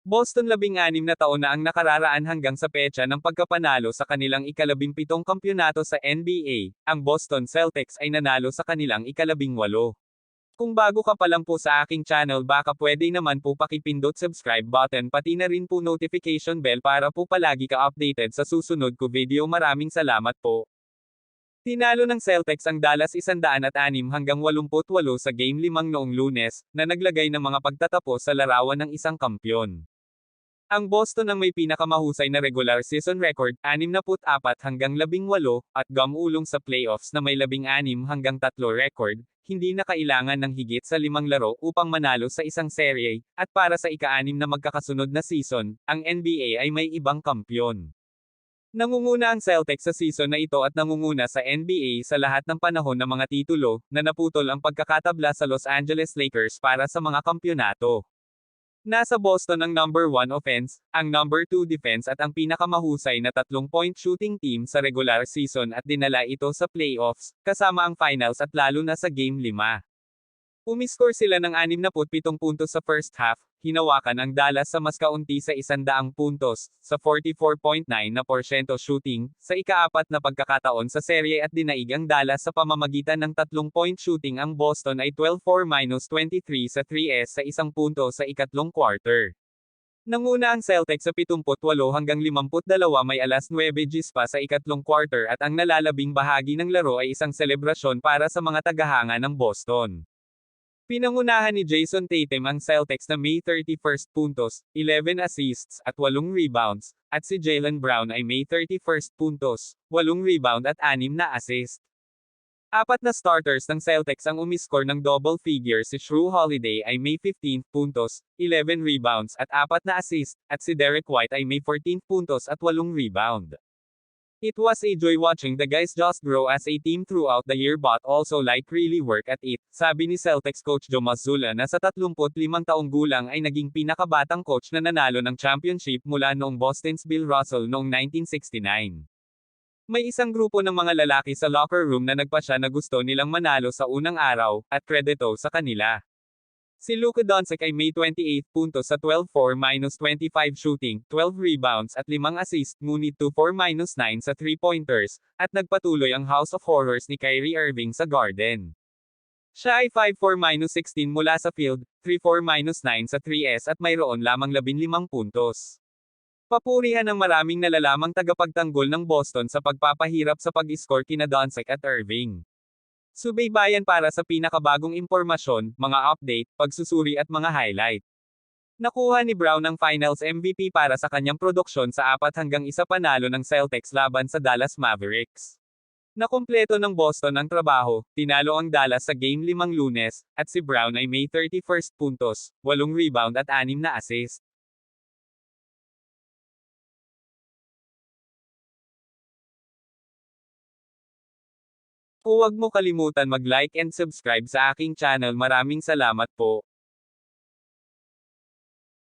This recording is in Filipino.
Boston 16 na taon na ang nakararaan hanggang sa petsa ng pagkapanalo sa kanilang ika-17 kampyonato sa NBA, ang Boston Celtics ay nanalo sa kanilang ika-18. Kung bago ka pa lang po sa aking channel baka pwede naman po pakipindot subscribe button pati na rin po notification bell para po palagi ka updated sa susunod ko video. Maraming salamat po. Tinalo ng Celtics ang Dallas 106-88 sa Game 5 noong Lunes, na naglagay ng mga pagtatapos sa larawan ng isang kampyon. Ang Boston ang may pinakamahusay na regular season record, 64-18, at gumulong sa playoffs na may 16-3 record, hindi na kailangan ng higit sa 5 laro upang manalo sa isang serye, at para sa ika-6 na magkakasunod na season, ang NBA ay may ibang kampyon. Nangunguna ang Celtics sa season na ito at nangunguna sa NBA sa lahat ng panahon ng mga titulo, na naputol ang pagkakatabla sa Los Angeles Lakers para sa mga kampyonato. Nasa Boston ang number 1 offense, ang number 2 defense at ang pinakamahusay na 3-point shooting team sa regular season at dinala ito sa playoffs, kasama ang finals at lalo na sa Game 5. Umiscore sila ng 67 puntos sa first half, hinawakan ang Dallas sa mas kaunti sa 100 puntos, sa 44.9% shooting, sa ika-4 na pagkakataon sa serye at dinaig ang Dallas sa pamamagitan ng 3-point shooting. Ang Boston ay 12-4-23 sa 3s sa isang punto sa ikatlong quarter. Nanguna ang Celtics sa 78-52, may alas 9 Gs pa sa ikatlong quarter at ang nalalabing bahagi ng laro ay isang selebrasyon para sa mga tagahanga ng Boston. Pinangunahan ni Jason Tatum ang Celtics na may 31 puntos, 11 assists, at 8 rebounds, at si Jaylen Brown ay may 31 puntos, 8 rebound at 6 na assist. Apat na starters ng Celtics ang umiscore ng double figures. Si Jrue Holiday ay may 15 puntos, 11 rebounds at 4 na assist, at si Derek White ay may 14 puntos at 8 rebound. It was a joy watching the guys just grow as a team throughout the year but also like really work at it, sabi ni Celtics coach Joe Mazzulla na sa 35 taong gulang ay naging pinakabatang coach na nanalo ng championship mula noong Boston's Bill Russell noong 1969. May isang grupo ng mga lalaki sa locker room na nagpasya na gusto nilang manalo sa unang araw, at kredito sa kanila. Si Luka Doncic ay may 28 puntos sa 12-4-25 shooting, 12 rebounds at 5 assists, ngunit 2-4-9 sa 3-pointers, at nagpatuloy ang House of Horrors ni Kyrie Irving sa Garden. Siya ay 5-4-16 mula sa field, 3-4-9 sa 3s at mayroon lamang 15 puntos. Papurihan ng maraming nalalamang tagapagtanggol ng Boston sa pagpapahirap sa pag-score kina Doncic at Irving. Subaybayan para sa pinakabagong impormasyon, mga update, pagsusuri at mga highlight. Nakuha ni Brown ang Finals MVP para sa kanyang produksyon sa 4-1 panalo ng Celtics laban sa Dallas Mavericks. Nakumpleto ng Boston ang trabaho, tinalo ang Dallas sa Game 5 Lunes, at si Brown ay may 31 puntos, 8 rebound at 6 na assist. Huwag mo kalimutan mag-like and subscribe sa aking channel. Maraming salamat po.